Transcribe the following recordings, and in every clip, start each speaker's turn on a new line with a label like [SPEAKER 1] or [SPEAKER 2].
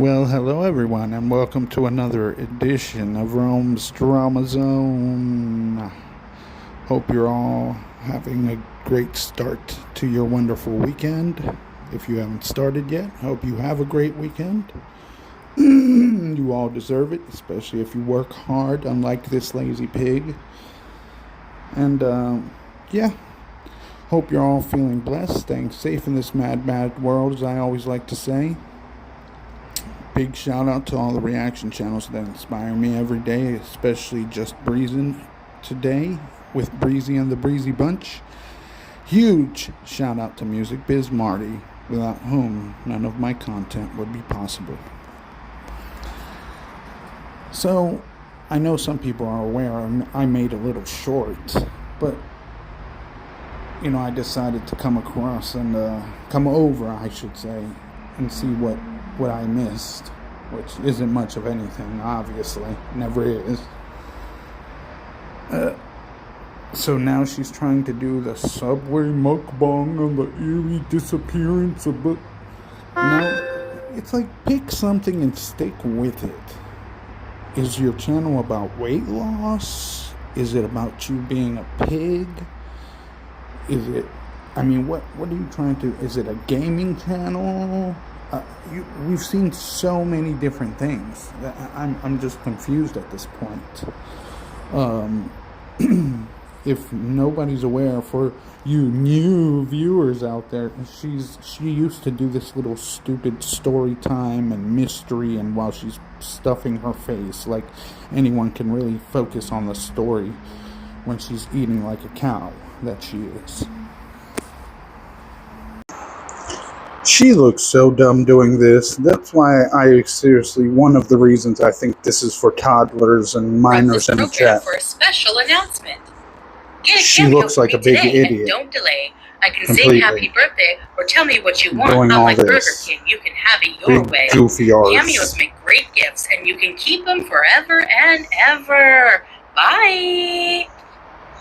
[SPEAKER 1] Well, hello everyone, and welcome to another edition of Rome's Drama Zone. Hope you're all having a great start to your wonderful weekend. If you haven't started yet, hope you have a great weekend. You all deserve it, especially if you work hard, unlike this lazy pig. And, hope you're all feeling blessed, staying safe in this mad world, as I always like to say. Big shout out to all the reaction channels that inspire me every day, especially Just Breezing today with Breezy and the Breezy Bunch. Huge shout out to Music Biz Marty, without whom none of my content would be possible. So, I know some people are aware I made a little short, but I decided to come over, I should say, and see what I missed, which isn't much of anything, obviously, never is. So now she's trying to do the subway mukbang on the eerie disappearance of it. It's like, pick something and stick with it. Is your channel about weight loss? Is it about you being a pig? Is it, what are you trying to, is it a gaming channel? We've seen so many different things that I'm just confused at this point. If nobody's aware, for you new viewers out there, she used to do this little stupid story time and mystery, and while she's stuffing her face, like anyone can really focus on the story when she's eating like a cow that she is. She looks so dumb doing this. That's why one of the reasons I think this is for toddlers and minors in the chat.
[SPEAKER 2] For a special announcement.
[SPEAKER 1] She looks like a big idiot.
[SPEAKER 2] Don't delay. I can sing happy birthday or tell me what you want. Unlike Burger King, you can have it your way.
[SPEAKER 1] Goofy arts.
[SPEAKER 2] Cameos make great gifts, and you can keep them forever and ever. Bye.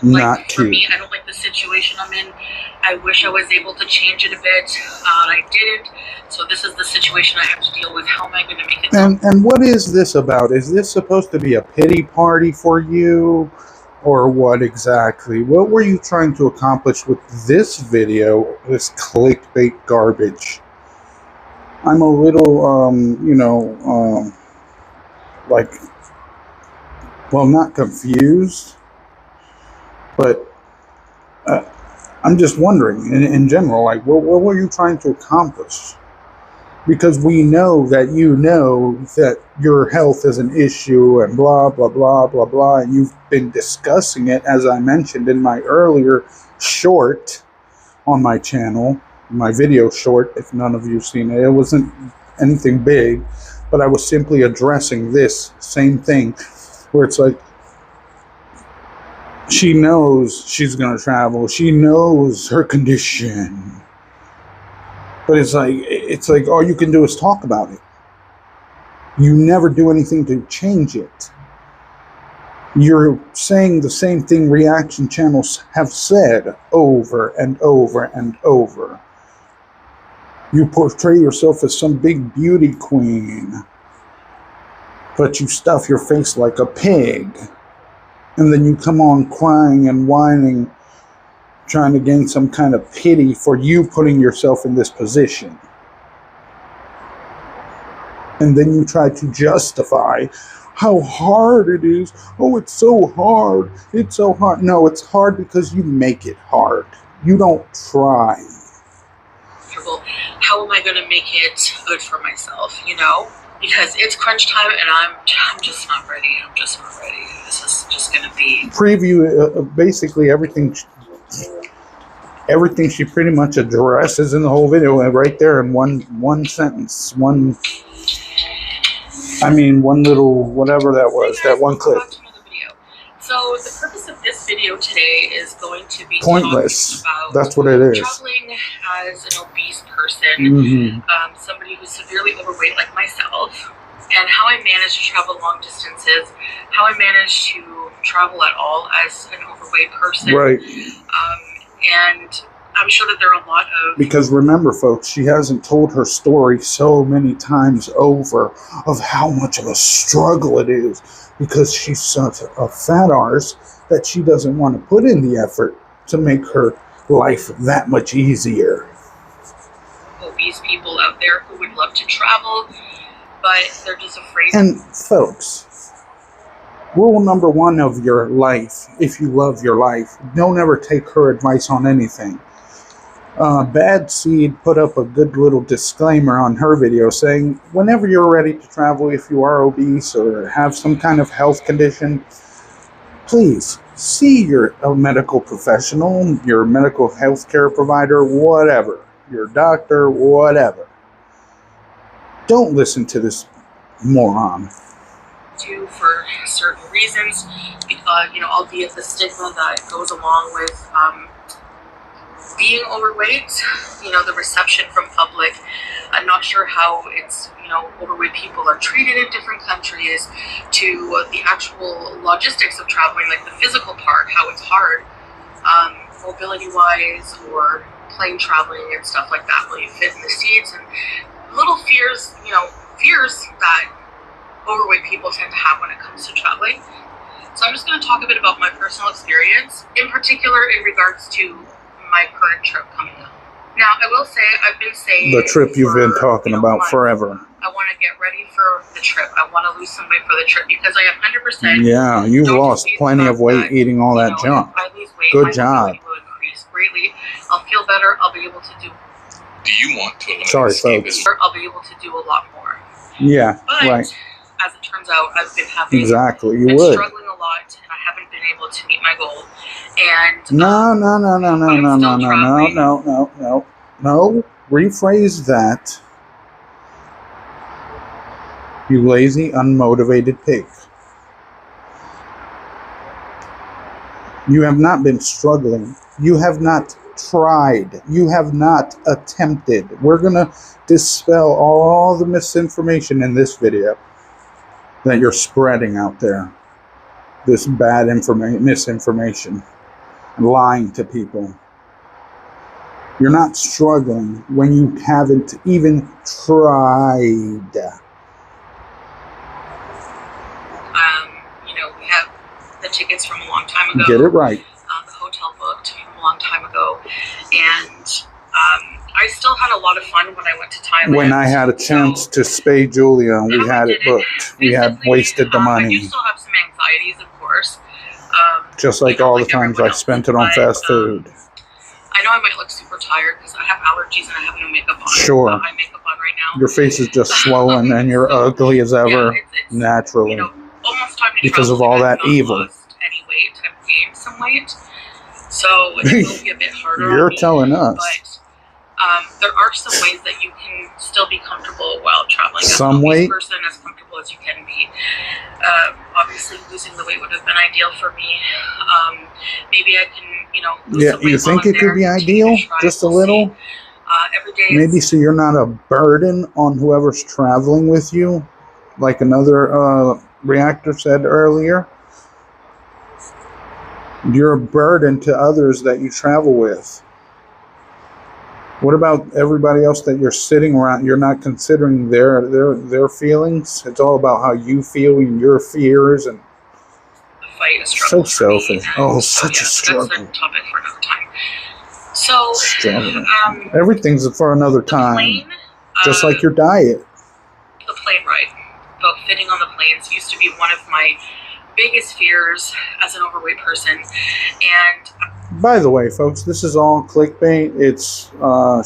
[SPEAKER 1] Not
[SPEAKER 2] for me, I don't like the situation I'm in. I wish I was able to change it a bit. I didn't. So this is the situation I have to deal with. How am I going to make it?
[SPEAKER 1] And what is this about? Is this supposed to be a pity party for you? Or what exactly? What were you trying to accomplish with this video, this clickbait garbage? I'm a little, not confused, but I'm just wondering, in general, like, what were you trying to accomplish? Because we know that that your health is an issue and blah, blah, blah, blah, blah, and you've been discussing it, as I mentioned in my earlier short on my channel, my video short, if none of you have seen it. It wasn't anything big, but I was simply addressing this same thing, where it's like, she knows she's going to travel. She knows her condition. But it's like all you can do is talk about it. You never do anything to change it. You're saying the same thing reaction channels have said over and over and over. You portray yourself as some big beauty queen, but you stuff your face like a pig. And then you come on crying and whining, trying to gain some kind of pity for you putting yourself in this position. And then you try to justify how hard it is. Oh, it's so hard. It's so hard. No, it's hard because you make it hard. You don't try.
[SPEAKER 2] How am I going to make it good for myself, Because it's crunch time, and I'm just not ready. This is just going to be...
[SPEAKER 1] Preview, basically everything she pretty much addresses in the whole video, right there in one sentence. One little, whatever that was, that one clip.
[SPEAKER 2] So the purpose of this video today is going to be
[SPEAKER 1] pointless.
[SPEAKER 2] About
[SPEAKER 1] that's what it is.
[SPEAKER 2] Traveling as an obese person, somebody who's severely overweight like myself, and how I managed to travel long distances, how I managed to travel at all as an overweight person.
[SPEAKER 1] Right.
[SPEAKER 2] And I'm sure that there are a lot of...
[SPEAKER 1] Because remember, folks, she hasn't told her story so many times over of how much of a struggle it is because she's such a fat arse that she doesn't want to put in the effort to make her life that much easier.
[SPEAKER 2] Obese people out there who would love to travel, but they're just afraid.
[SPEAKER 1] And folks, rule number one of your life, if you love your life, don't ever take her advice on anything. Bad Seed put up a good little disclaimer on her video saying, whenever you're ready to travel, if you are obese or have some kind of health condition, please see your medical professional, your medical health care provider, whatever, your doctor, whatever. Don't listen to this moron.
[SPEAKER 2] For certain reasons, albeit the stigma that goes along with being overweight, the reception from public. I'm not sure how it's, overweight people are treated in different countries, to the actual logistics of traveling, like the physical part, how it's hard, mobility-wise, or plane traveling and stuff like that, will you fit in the seats, and little fears, fears that overweight people tend to have when it comes to traveling. So I'm just going to talk a bit about my personal experience, in particular in regards to my current trip coming up. Now, I will say, I've been saying...
[SPEAKER 1] The trip you've been talking about forever.
[SPEAKER 2] I want to get ready for the trip. I want to lose some weight for the trip because I 100%...
[SPEAKER 1] Yeah, you've lost plenty of weight eating all that junk.
[SPEAKER 2] If I lose weight,
[SPEAKER 1] good job.
[SPEAKER 2] My mobility will increase greatly. I'll feel better. I'll be able to do...
[SPEAKER 3] Do you want to eliminate
[SPEAKER 1] folks.
[SPEAKER 2] I'll be able to do a lot more.
[SPEAKER 1] Yeah,
[SPEAKER 2] but,
[SPEAKER 1] right.
[SPEAKER 2] As it turns out, I've been having...
[SPEAKER 1] Exactly, you
[SPEAKER 2] been
[SPEAKER 1] would.
[SPEAKER 2] struggling a lot, and I haven't been able to meet my goal. And...
[SPEAKER 1] No. Rephrase that. You lazy, unmotivated pig. You have not been struggling. You have not tried. You have not attempted. We're going to dispel all the misinformation in this video that you're spreading out there. This bad misinformation. Lying to people. You're not struggling when you haven't even tried.
[SPEAKER 2] We have the tickets from a long time ago.
[SPEAKER 1] Get it right.
[SPEAKER 2] The hotel booked from a long time ago. And I still had a lot of fun when I went to Thailand.
[SPEAKER 1] When I had a chance to spay Julia, we had it booked. We had wasted the money.
[SPEAKER 2] I do still have some anxieties, of course.
[SPEAKER 1] Just like all the times I spent it on fast food.
[SPEAKER 2] I know I might look super tired because I have allergies and I have no makeup on.
[SPEAKER 1] Sure.
[SPEAKER 2] I have makeup on right now.
[SPEAKER 1] Your face is just swollen and you're ugly as ever,
[SPEAKER 2] it's
[SPEAKER 1] naturally.
[SPEAKER 2] Almost time to
[SPEAKER 1] because
[SPEAKER 2] travel,
[SPEAKER 1] of all that evil.
[SPEAKER 2] Lost any weight. I've gained some weight. So it will be a bit harder
[SPEAKER 1] You're
[SPEAKER 2] on me,
[SPEAKER 1] telling us.
[SPEAKER 2] But there are some ways that you can still be comfortable while traveling.
[SPEAKER 1] Some way?
[SPEAKER 2] Person as comfortable as you can be. Obviously, losing the weight would have been ideal for me. Maybe I can, lose some weight
[SPEAKER 1] you think it could be ideal? Just a little?
[SPEAKER 2] Every day.
[SPEAKER 1] Maybe so you're not a burden on whoever's traveling with you, like another reactor said earlier. You're a burden to others that you travel with. What about everybody else that you're sitting around? You're not considering their feelings. It's all about how you feel and your fears and
[SPEAKER 2] fight, a
[SPEAKER 1] so selfish. Such a struggle.
[SPEAKER 2] That's a topic for another time. So
[SPEAKER 1] everything's for another time.
[SPEAKER 2] Plane,
[SPEAKER 1] just like your diet.
[SPEAKER 2] The plane ride, about fitting on the planes, used to be one of my biggest fears as an overweight person. And
[SPEAKER 1] by the way, folks, this is all clickbait. It's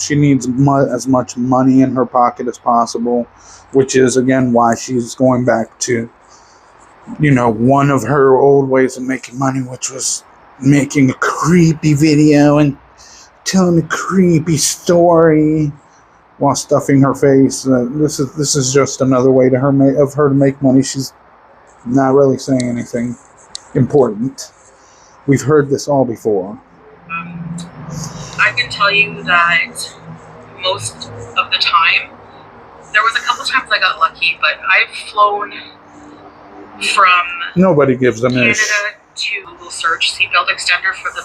[SPEAKER 1] she needs as much money in her pocket as possible, which is again why she's going back to one of her old ways of making money, which was making a creepy video and telling a creepy story while stuffing her face. This is just another way to her to make money. She's not really saying anything important. We've heard this all before.
[SPEAKER 2] I can tell you that most of the time, there was a couple times I got lucky, but I've flown from
[SPEAKER 1] nobody gives them
[SPEAKER 2] Canada
[SPEAKER 1] ish.
[SPEAKER 2] to Google search seatbelt extender for the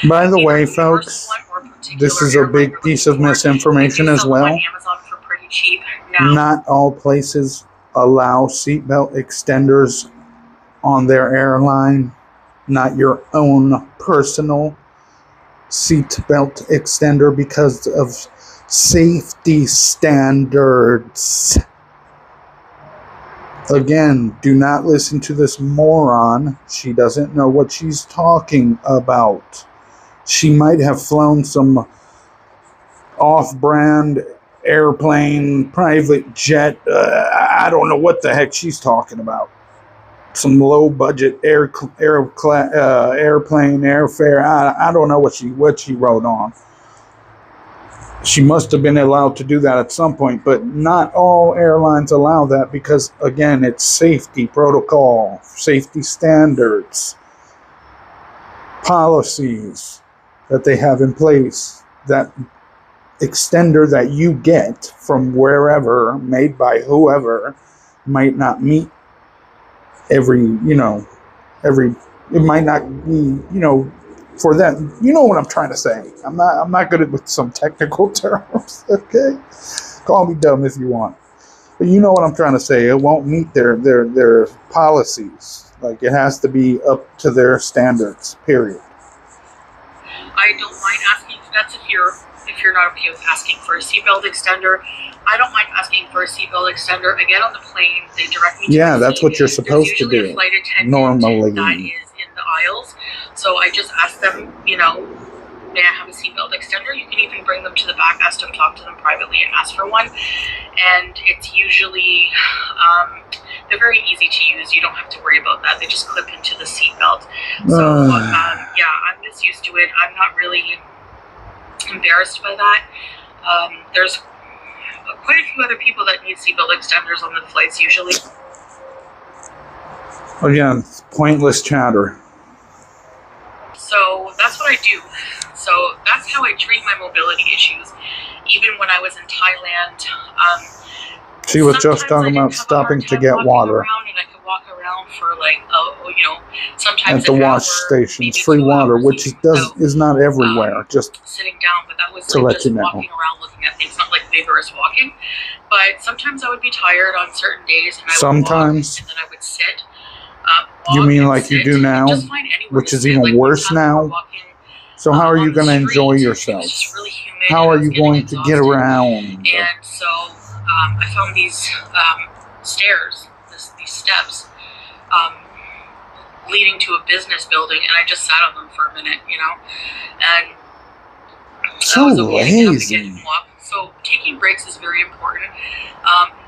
[SPEAKER 1] By the
[SPEAKER 2] either
[SPEAKER 1] way,
[SPEAKER 2] universal
[SPEAKER 1] folks,
[SPEAKER 2] one or particular
[SPEAKER 1] this is a
[SPEAKER 2] airline
[SPEAKER 1] big
[SPEAKER 2] you're
[SPEAKER 1] piece
[SPEAKER 2] looking
[SPEAKER 1] of
[SPEAKER 2] for.
[SPEAKER 1] misinformation
[SPEAKER 2] They do
[SPEAKER 1] as
[SPEAKER 2] sell them
[SPEAKER 1] well.
[SPEAKER 2] on Amazon for pretty cheap now.
[SPEAKER 1] Not all places allow seatbelt extenders on their airline. Not your own personal seatbelt extender because of safety standards. Again, do not listen to this moron. She doesn't know what she's talking about. She might have flown some off-brand airplane, private jet. I don't know what the heck she's talking about. Some low-budget airplane, airfare. I don't know what she wrote on. She must have been allowed to do that at some point, but not all airlines allow that because, again, it's safety protocol, safety standards, policies that they have in place. That extender that you get from wherever, made by whoever, might not meet it might not be, for them. You know what I'm trying to say. I'm not good with some technical terms, okay? Call me dumb if you want. But you know what I'm trying to say. It won't meet their policies. Like, it has to be up to their standards, period.
[SPEAKER 2] I don't mind asking. That's if you're not okay with asking for a seatbelt extender. I don't mind asking for a seatbelt extender. I get on the plane, they direct me to
[SPEAKER 1] Yeah,
[SPEAKER 2] my
[SPEAKER 1] that's
[SPEAKER 2] seat.
[SPEAKER 1] what you're supposed to
[SPEAKER 2] There's usually
[SPEAKER 1] do.
[SPEAKER 2] a flight attendant
[SPEAKER 1] Normally.
[SPEAKER 2] that is in the aisles. So I just ask them, may I have a seatbelt extender? You can even bring them to the back. I have talk to them privately and ask for one. And it's usually, they're very easy to use. You don't have to worry about that. They just clip into the seatbelt. So, yeah, I'm just used to it. I'm not really embarrassed by that. There's quite a few other people that need seatbelt extenders on the flights usually.
[SPEAKER 1] Again, it's pointless chatter.
[SPEAKER 2] So that's what I do. So that's how I treat my mobility issues. Even when I was in Thailand,
[SPEAKER 1] She was just
[SPEAKER 2] sometimes
[SPEAKER 1] talking
[SPEAKER 2] I
[SPEAKER 1] about
[SPEAKER 2] didn't have a
[SPEAKER 1] stopping
[SPEAKER 2] hard
[SPEAKER 1] to
[SPEAKER 2] time
[SPEAKER 1] get
[SPEAKER 2] walking
[SPEAKER 1] water
[SPEAKER 2] around, and I could walk around for like, sometimes
[SPEAKER 1] at the
[SPEAKER 2] an
[SPEAKER 1] wash
[SPEAKER 2] hour,
[SPEAKER 1] stations,
[SPEAKER 2] maybe
[SPEAKER 1] free
[SPEAKER 2] 2
[SPEAKER 1] water,
[SPEAKER 2] hours
[SPEAKER 1] which
[SPEAKER 2] even without,
[SPEAKER 1] is not everywhere. Just
[SPEAKER 2] sitting down, but that was
[SPEAKER 1] to
[SPEAKER 2] like
[SPEAKER 1] let
[SPEAKER 2] just
[SPEAKER 1] you know.
[SPEAKER 2] walking around looking at things, not like vigorous walking. But sometimes I would be tired on certain days, and I would walk,
[SPEAKER 1] sometimes.
[SPEAKER 2] and then I would sit.
[SPEAKER 1] You mean like you do now, which is even worse now? So how are you going to enjoy yourself?
[SPEAKER 2] Really humid,
[SPEAKER 1] how are you going to get around?
[SPEAKER 2] And so I found these stairs, these steps, leading to a business building, and I just sat on them for a minute, and
[SPEAKER 1] so lazy.
[SPEAKER 2] So taking breaks is very important.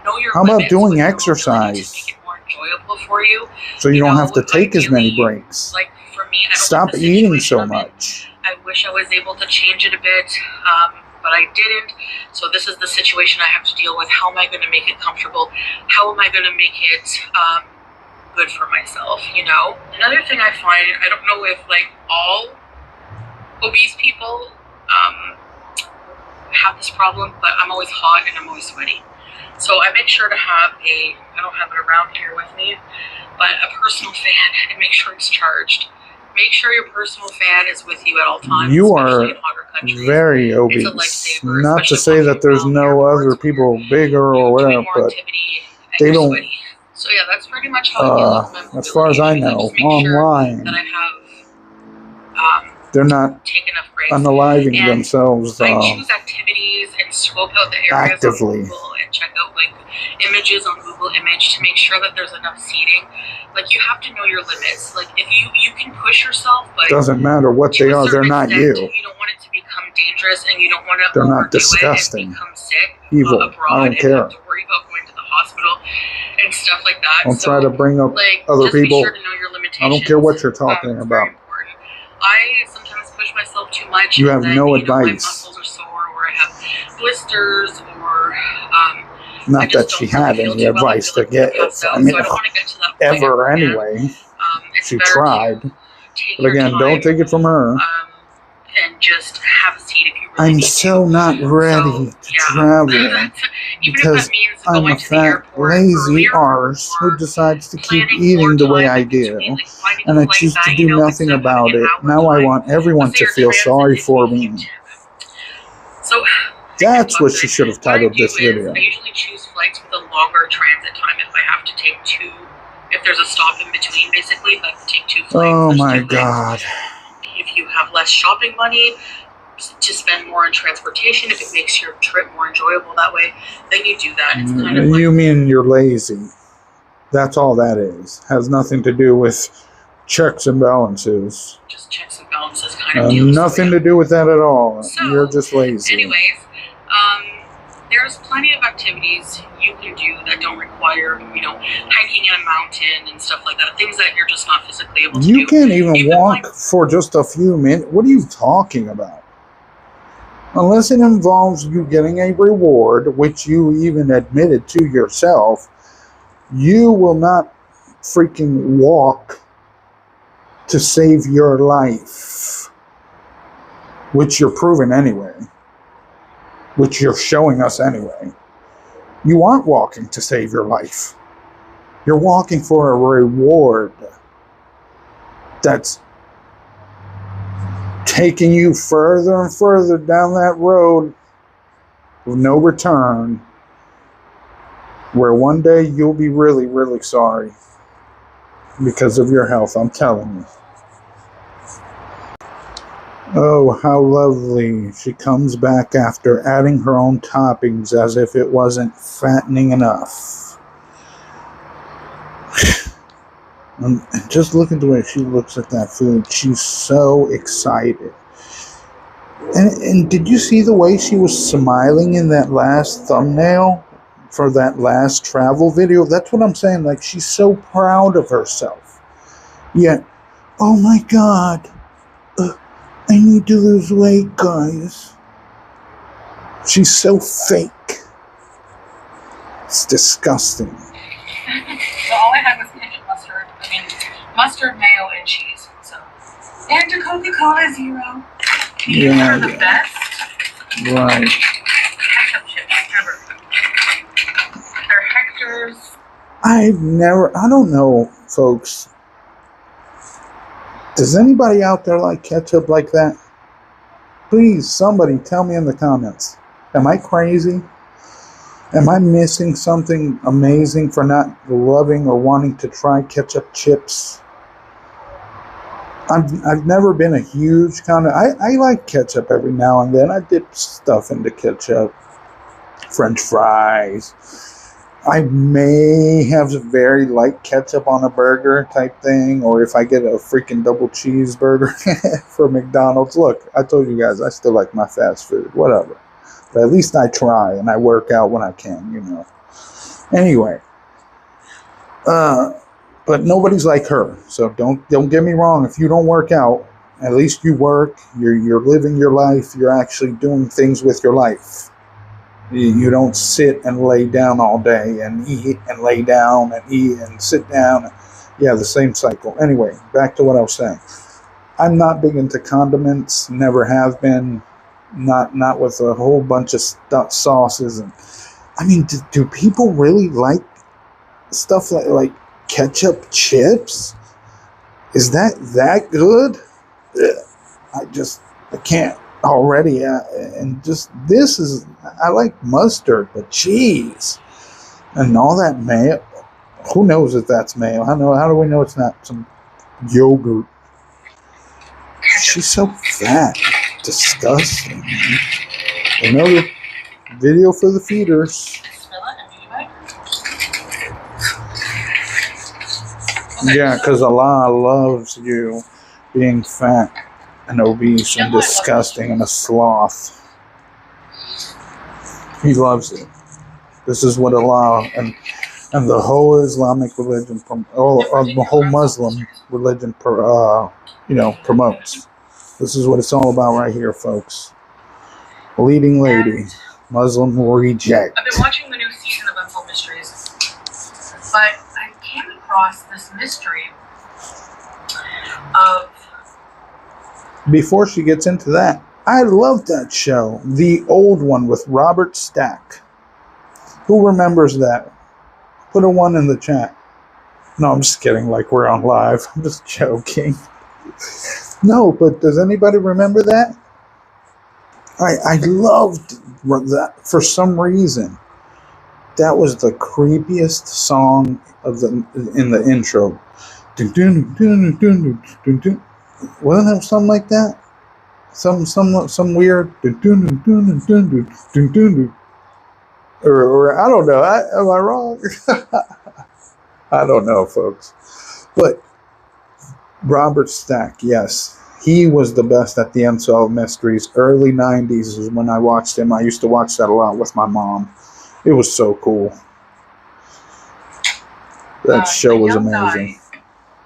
[SPEAKER 2] Know your
[SPEAKER 1] How about doing exercise?
[SPEAKER 2] To make it more enjoyable for you.
[SPEAKER 1] So you don't have to take as many breaks.
[SPEAKER 2] Like for me, I don't
[SPEAKER 1] stop
[SPEAKER 2] like the
[SPEAKER 1] eating so
[SPEAKER 2] I'm in.
[SPEAKER 1] much.
[SPEAKER 2] I wish I was able to change it a bit, but I didn't. So this is the situation I have to deal with. How am I going to make it comfortable? How am I going to make it good for myself? Another thing I find, I don't know if like all obese people have this problem, but I'm always hot and I'm always sweaty. So I make sure to have I don't have it around here with me, but a personal fan, and make sure it's charged. Make sure your personal fan is with you at all times.
[SPEAKER 1] You are very obese. Not to say that there's no other people bigger or whatever, but they don't.
[SPEAKER 2] Sweaty. So yeah, that's pretty much how I deal with my mobility.
[SPEAKER 1] As far as I know, online,
[SPEAKER 2] that I have,
[SPEAKER 1] they're not unaliving themselves.
[SPEAKER 2] I choose activities and scope out the areas
[SPEAKER 1] actively.
[SPEAKER 2] on Google and check out like images on Google Image to make sure that there's enough seating. Like you have to know your limits. Like if you can push yourself, but
[SPEAKER 1] doesn't matter what they are, they're not you.
[SPEAKER 2] You don't want it to become dangerous, and you don't want to
[SPEAKER 1] they're not
[SPEAKER 2] overdo
[SPEAKER 1] disgusting.
[SPEAKER 2] it and become sick
[SPEAKER 1] evil.
[SPEAKER 2] abroad
[SPEAKER 1] I don't care.
[SPEAKER 2] And have to worry about going to the hospital and stuff like that.
[SPEAKER 1] Don't try to bring up other people.
[SPEAKER 2] Be sure to know your limitations.
[SPEAKER 1] I don't care what you're talking about.
[SPEAKER 2] I sometimes push myself too much.
[SPEAKER 1] You have no
[SPEAKER 2] My
[SPEAKER 1] advice.
[SPEAKER 2] muscles are sore, or I have blisters, or
[SPEAKER 1] not that she had any advice to get. I mean, ever anyway. She tried, but again, don't take it from her.
[SPEAKER 2] And just have a seat if you really
[SPEAKER 1] I'm so not ready to travel.
[SPEAKER 2] Even if
[SPEAKER 1] because
[SPEAKER 2] that means
[SPEAKER 1] I'm
[SPEAKER 2] going
[SPEAKER 1] a
[SPEAKER 2] to the
[SPEAKER 1] fat,
[SPEAKER 2] airport
[SPEAKER 1] lazy
[SPEAKER 2] earlier,
[SPEAKER 1] arse who
[SPEAKER 2] or
[SPEAKER 1] decides to keep
[SPEAKER 2] planning
[SPEAKER 1] eating
[SPEAKER 2] more
[SPEAKER 1] the way
[SPEAKER 2] time
[SPEAKER 1] I
[SPEAKER 2] in
[SPEAKER 1] do,
[SPEAKER 2] between, like finding
[SPEAKER 1] and
[SPEAKER 2] a
[SPEAKER 1] I
[SPEAKER 2] flight
[SPEAKER 1] choose to
[SPEAKER 2] that,
[SPEAKER 1] do nothing
[SPEAKER 2] instead of having
[SPEAKER 1] about
[SPEAKER 2] an
[SPEAKER 1] it.
[SPEAKER 2] hour
[SPEAKER 1] Now I
[SPEAKER 2] time,
[SPEAKER 1] want everyone
[SPEAKER 2] let's say
[SPEAKER 1] to
[SPEAKER 2] your
[SPEAKER 1] feel
[SPEAKER 2] transit
[SPEAKER 1] sorry
[SPEAKER 2] is
[SPEAKER 1] for
[SPEAKER 2] maybe
[SPEAKER 1] me.
[SPEAKER 2] 10. So,
[SPEAKER 1] That's what she
[SPEAKER 2] today,
[SPEAKER 1] should have
[SPEAKER 2] what I
[SPEAKER 1] titled
[SPEAKER 2] do
[SPEAKER 1] this
[SPEAKER 2] is
[SPEAKER 1] video.
[SPEAKER 2] I usually choose flights with a longer transit time if I have to take two, if there's a stop in between, basically, if I have to take two flights,
[SPEAKER 1] Oh
[SPEAKER 2] there's
[SPEAKER 1] my
[SPEAKER 2] 2 lanes.
[SPEAKER 1] God.
[SPEAKER 2] If you have less shopping money to spend more on transportation, if it makes your trip more enjoyable that way, then you do that. It's kind of like,
[SPEAKER 1] You mean you're lazy. That's all that is. Has nothing to do with checks and balances.
[SPEAKER 2] just checks and balances kind of deals.
[SPEAKER 1] Nothing to do with that at all.
[SPEAKER 2] So,
[SPEAKER 1] You're just lazy.
[SPEAKER 2] anyways, there's plenty of activities you can do that don't require, hiking in a mountain and stuff like that. Things that you're just not physically able to do.
[SPEAKER 1] You can't even walk for just a few minutes. What are you talking about? Unless it involves you getting a reward, which you even admitted to yourself, you will not freaking walk to save your life. Which you're proving anyway. Which you're showing us anyway. You aren't walking to save your life. You're walking for a reward that's taking you further and further down that road with no return, where one day you'll be really, really sorry because of your health, I'm telling you. Oh, how lovely. She comes back after adding her own toppings as if it wasn't fattening enough. And just look at the way she looks at that food. She's so excited. And did you see the way she was smiling in that last thumbnail for that last travel video? That's what I'm saying. Like, she's so proud of herself. Yet, oh my God, I need to lose weight, guys. She's so fake. It's disgusting.
[SPEAKER 2] So all I had was ketchup, mustard, mayo, and cheese. So, and a Coca-Cola Zero. These are the best.
[SPEAKER 1] Right.
[SPEAKER 2] Ketchup chips ever. They're Hector's.
[SPEAKER 1] I don't know, folks. Does anybody out there like ketchup like that? Please, somebody tell me in the comments. Am I crazy? Am I missing something amazing for not loving or wanting to try ketchup chips? I've never been a huge kind of... I like ketchup every now and then. I dip stuff into ketchup. French fries. I may have very light ketchup on a burger type thing, or if I get a freaking double cheeseburger for McDonald's. Look, I told you guys I still like my fast food, whatever. But at least I try and I work out when I can, Anyway, but nobody's like her, so don't get me wrong. If you don't work out, at least you work. You're living your life. You're actually doing things with your life. You don't sit and lay down all day and eat and lay down and eat and sit down. Yeah, the same cycle. Anyway, back to what I was saying. I'm not big into condiments. Never have been. Not with a whole bunch of sauces. And do people really like stuff like ketchup chips? Is that good? I can't already. And just this is... I like mustard, but cheese and all that mayo. Who knows if that's mayo? How do we know it's not some yogurt? She's so fat. Disgusting. Another video for the feeders. Yeah, because Allah loves you being fat and obese and disgusting and a sloth. He loves it. This is what Allah and the whole Islamic religion, the whole Muslim religion, promotes. This is what it's all about right here, folks. Leading lady, Muslim reject.
[SPEAKER 2] I've been watching the new season of Unsolved Mysteries, but I came across this mystery of...
[SPEAKER 1] Before she gets into that, I love that show. The old one with Robert Stack. Who remembers that? Put a 1 in the chat. No, I'm just kidding. Like, we're on live. I'm just joking. No, but does anybody remember that? I loved that for some reason. That was the creepiest song in the intro. Wasn't it something like that? Some weird. Or I don't know. Am I wrong? I don't know, folks. But Robert Stack, yes. He was the best at the Unsolved Mysteries. Early 90s is when I watched him. I used to watch that a lot with my mom. It was so cool. That show was amazing.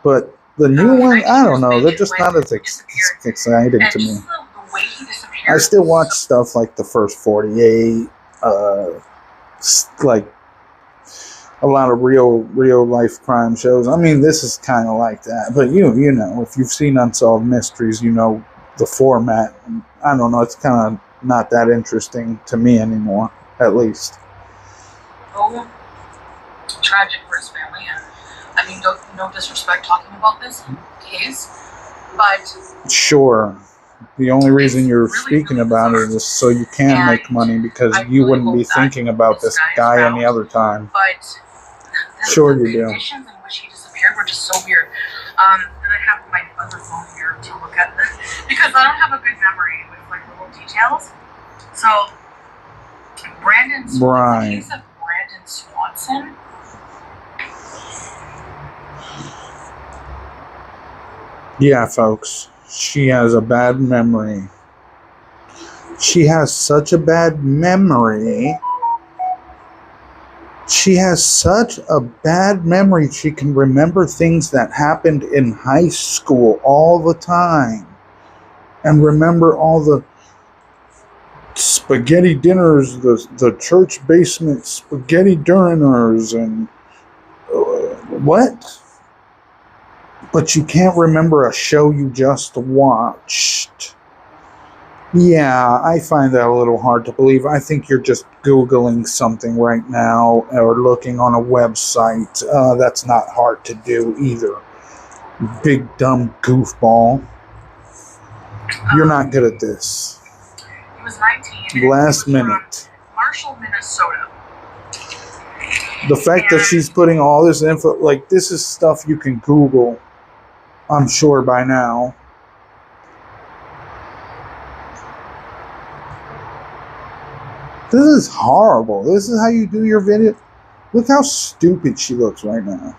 [SPEAKER 1] But the new one, I don't know. They're just not as exciting to me. I still watch stuff like the First 48, like a lot of real life crime shows. I mean, this is kind of like that. But you know, if you've seen Unsolved Mysteries, you know the format. I don't know. It's kind of not that interesting to me anymore, at least.
[SPEAKER 2] Oh, tragic for his family. And I mean, no disrespect talking about this case, but
[SPEAKER 1] sure. The only reason you're speaking about it is so you can make money, because you wouldn't be thinking about this guy any other time.
[SPEAKER 2] But
[SPEAKER 1] sure you do.
[SPEAKER 2] The conditions in which he disappeared were just so weird. And I have my other phone here to look at this because I don't have a good memory with like little details. So
[SPEAKER 1] Right.
[SPEAKER 2] The case of Brandon Swanson.
[SPEAKER 1] Yeah, folks. She has a bad memory. She has such a bad memory. She has such a bad memory. She can remember things that happened in high school all the time. And remember all the spaghetti dinners, the church basement spaghetti dinners, and what? But you can't remember a show you just watched. Yeah, I find that a little hard to believe. I think you're just Googling something right now or looking on a website. That's not hard to do either. Big dumb goofball. You're not good at this.
[SPEAKER 2] He was 19.
[SPEAKER 1] Last minute.
[SPEAKER 2] Marshall, Minnesota.
[SPEAKER 1] The fact that she's putting all this info, like, this is stuff you can Google, I'm sure, by now. This is horrible. This is how you do your video. Look how stupid she looks right now.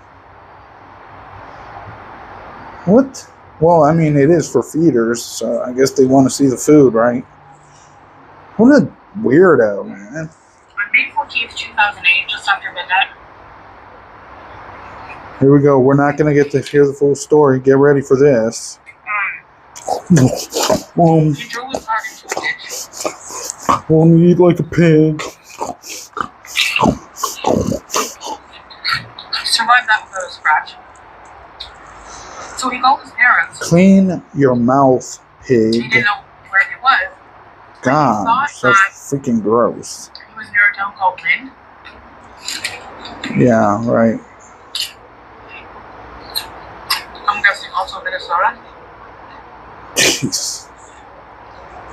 [SPEAKER 1] What? Well, I mean, it is for feeders, so I guess they want to see the food, right? What a weirdo, man.
[SPEAKER 2] On May 14th, 2008, just after midnight.
[SPEAKER 1] Here we go. We're not going to get to hear the full story. Get ready for this.
[SPEAKER 2] He drove his car into a ditch.
[SPEAKER 1] Only eat like a pig.
[SPEAKER 2] Survived that without a scratch. So he called his parents.
[SPEAKER 1] Clean your mouth, pig.
[SPEAKER 2] He didn't know where he was.
[SPEAKER 1] God, so freaking gross.
[SPEAKER 2] He was near a town called Lynn.
[SPEAKER 1] Yeah, right.
[SPEAKER 2] I'm guessing also Minnesota.
[SPEAKER 1] Jeez.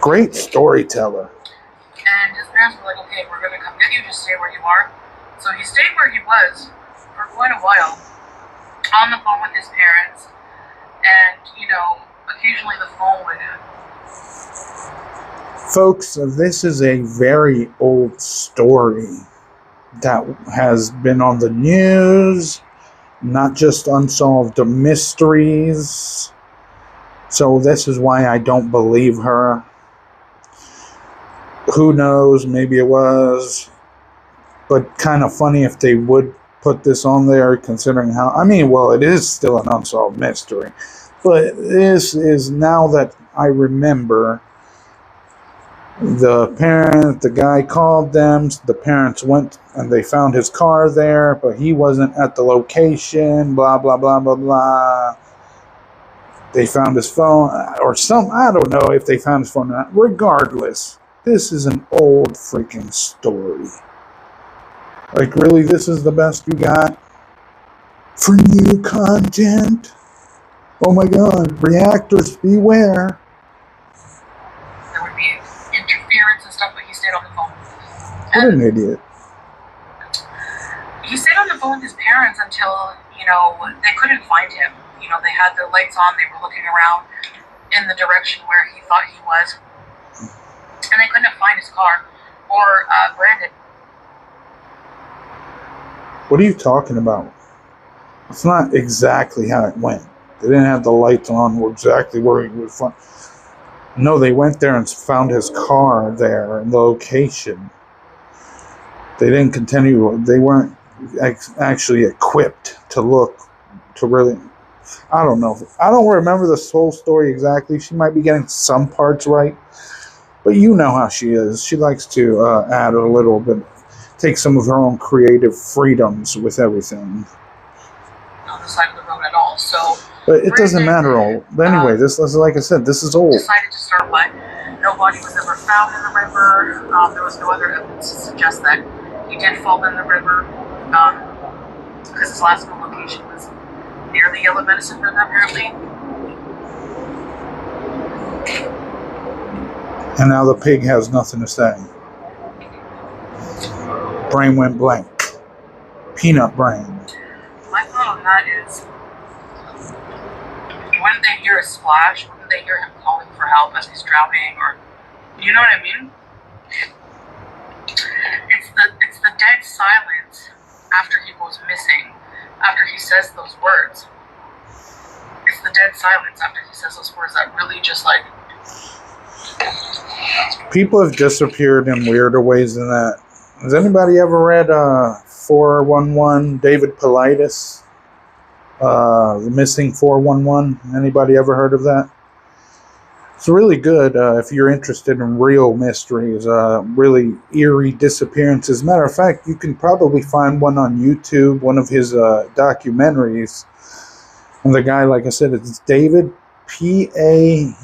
[SPEAKER 1] Great storyteller.
[SPEAKER 2] And his parents were like, okay, we're going to come get you, just stay where you are. So he stayed where he was for quite a while, on the phone with his parents, and, you know, occasionally the phone would...
[SPEAKER 1] Folks, this is a very old story that has been on the news, not just Unsolved Mysteries. So this is why I don't believe her. Who knows? Maybe it was. But kind of funny if they would put this on there, considering how... I mean, well, it is still an unsolved mystery. But this is, now that I remember, the guy called them. The parents went and they found his car there, but he wasn't at the location. Blah, blah, blah, blah, blah. They found his phone, or some, I don't know if they found his phone or not. Regardless, this is an old freaking story. Like, really, this is the best you got for new content? Oh my god, reactors, beware.
[SPEAKER 2] There would be interference and stuff, but he stayed on the phone.
[SPEAKER 1] What an idiot.
[SPEAKER 2] He stayed on the phone with his parents until, they couldn't find him. They had the lights on, they were looking around in the direction where he thought he was, and they couldn't find his car or Brandon.
[SPEAKER 1] What are you talking about? It's not exactly how it went. They didn't have the lights on exactly where he would find. No, they went there and found his car there in the location. They didn't continue. They weren't actually equipped to look, to really. I don't know. I don't remember the whole story exactly. She might be getting some parts right. But you know how she is. She likes to add a little bit, take some of her own creative freedoms with everything.
[SPEAKER 2] On the side of the road at all, so.
[SPEAKER 1] But it doesn't matter. Anyway, this is, like I said, this is old.
[SPEAKER 2] Decided to start what? No body was ever found in the river. There was no other evidence to suggest that he did fall in the river. Because his last known location was near the Yellow Medicine River, apparently.
[SPEAKER 1] And now the pig has nothing to say. Brain went blank. Peanut brain.
[SPEAKER 2] My thought on that is, wouldn't they hear a splash? Wouldn't they hear him calling for help as he's drowning? Or, you know what I mean? It's the dead silence after he goes missing, after he says those words. It's the dead silence after he says those words that really just like.
[SPEAKER 1] People have disappeared in weirder ways than that. Has anybody ever read 411 David Paulides? The Missing 411? Anybody ever heard of that? It's really good if you're interested in real mysteries, really eerie disappearances. Matter of fact, you can probably find one on YouTube, one of his documentaries. And the guy, like I said, it's David Paulides,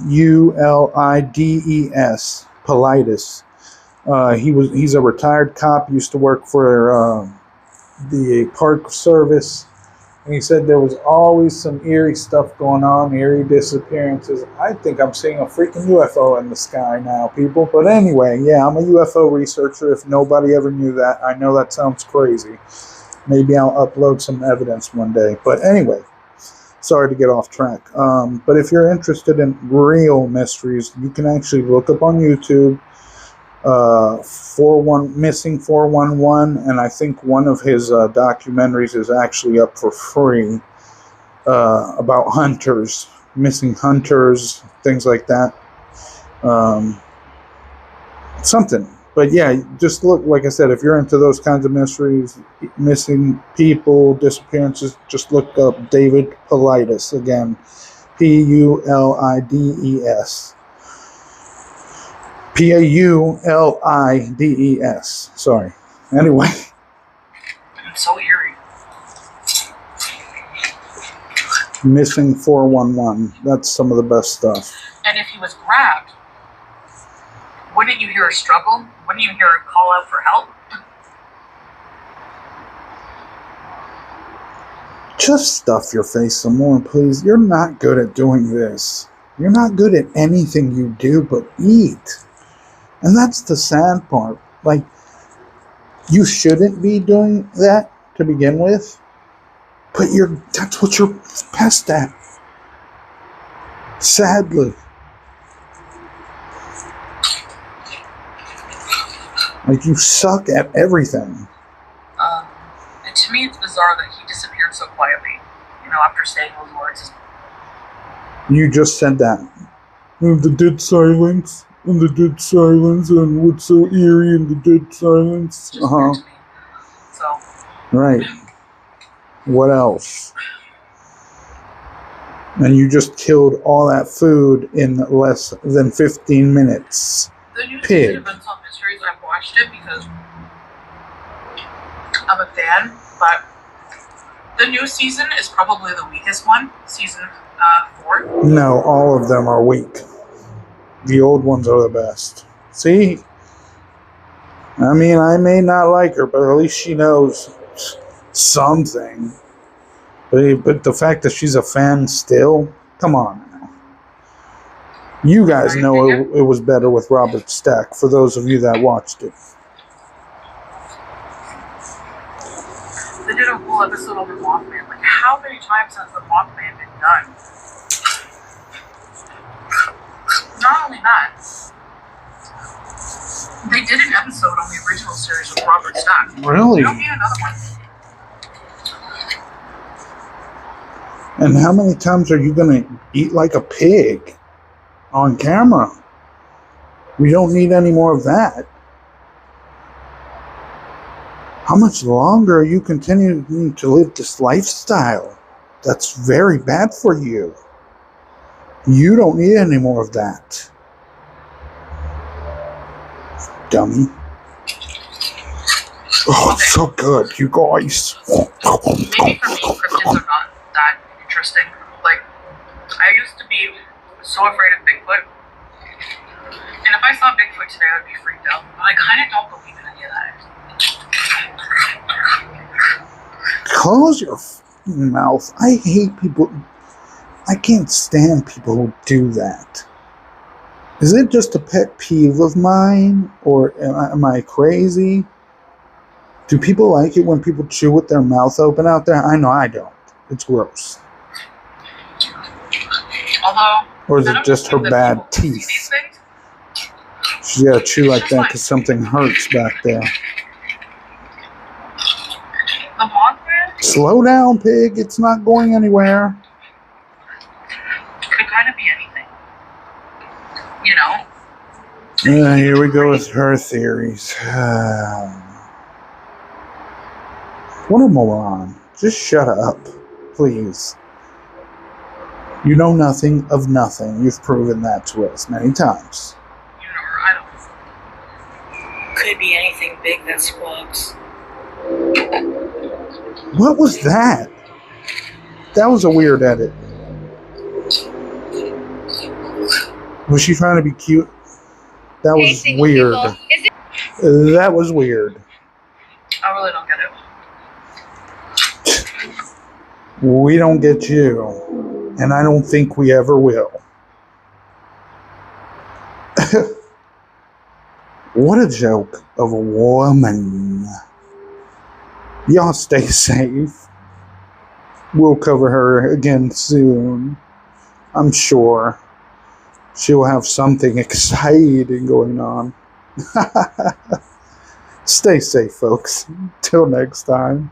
[SPEAKER 1] Paulides. He's a retired cop, used to work for the Park Service. And he said there was always some eerie stuff going on, eerie disappearances. I think I'm seeing a freaking UFO in the sky now, people. But anyway, yeah, I'm a UFO researcher. If nobody ever knew that, I know that sounds crazy. Maybe I'll upload some evidence one day. But anyway, sorry to get off track. But if you're interested in real mysteries, you can actually look up on YouTube Missing 411, and I think one of his documentaries is actually up for free about hunters, missing hunters, things like that. Something. But yeah, just look, like I said, if you're into those kinds of mysteries, missing people, disappearances, just look up David Paulides. Again, Paulides. Paulides. Sorry. Anyway.
[SPEAKER 2] It's so eerie.
[SPEAKER 1] Missing 411. That's some of the best stuff.
[SPEAKER 2] And if he was grabbed, wouldn't you hear a struggle? Wouldn't you hear a call out for help?
[SPEAKER 1] Just stuff your face some more, please. You're not good at doing this. You're not good at anything you do but eat. And that's the sad part. Like, you shouldn't be doing that to begin with, but that's what you're best at. Sadly. Like, you suck at everything.
[SPEAKER 2] And to me, it's bizarre that he disappeared so quietly, after saying those words.
[SPEAKER 1] You just said that. And the dead silence. And the dead silence, and what's so eerie in the dead silence?
[SPEAKER 2] Just weird to me. So.
[SPEAKER 1] Right. What else? And you just killed all that food in less than 15 minutes.
[SPEAKER 2] The new
[SPEAKER 1] Pig.
[SPEAKER 2] season of Unsolved Mysteries, I've watched it because I'm a fan, but the new season is probably the weakest one, season 4.
[SPEAKER 1] No, all of them are weak. The old ones are the best. See? I mean, I may not like her, but at least she knows something. But the fact that she's a fan still, come on now. You guys know it was better with Robert Stack, for those of you that watched it.
[SPEAKER 2] They did a whole episode on the Mothman. Like, how many times has the Mothman been done? Not only that, they did an episode on the original series with Robert Stack.
[SPEAKER 1] Really?
[SPEAKER 2] We don't need another one.
[SPEAKER 1] And how many times are you going to eat like a pig on camera? We don't need any more of that. How much longer are you continuing to live this lifestyle? That's very bad for you. You don't need any more of that. Dummy. Oh, it's so good, you guys.
[SPEAKER 2] Maybe for me, cryptids are not that interesting. Like, I used to be so afraid of Bigfoot. And if I saw Bigfoot today, I would be freaked out. But I kind of don't believe in any of that.
[SPEAKER 1] Close your mouth. I hate people. I can't stand people who do that. Is it just a pet peeve of mine, or am I crazy? Do people like it when people chew with their mouth open out there? I know I don't. It's gross.
[SPEAKER 2] Although,
[SPEAKER 1] Or is it just her bad teeth? She's got to chew like that because something hurts back there.
[SPEAKER 2] The Mothman
[SPEAKER 1] Slow down, pig. It's not going anywhere.
[SPEAKER 2] could kind of be anything. You know?
[SPEAKER 1] Here we go with her theories. What a moron. Just shut up, please. You know nothing of nothing. You've proven that to us many times.
[SPEAKER 2] You know, or I don't.
[SPEAKER 4] Could be anything big that squawks.
[SPEAKER 1] What was that? That was a weird edit. Was she trying to be cute? That was weird. That was weird.
[SPEAKER 2] I really don't get it.
[SPEAKER 1] We don't get you. And I don't think we ever will. What a joke of a woman. Y'all stay safe. We'll cover her again soon. I'm sure she'll have something exciting going on. Stay safe, folks. Till next time.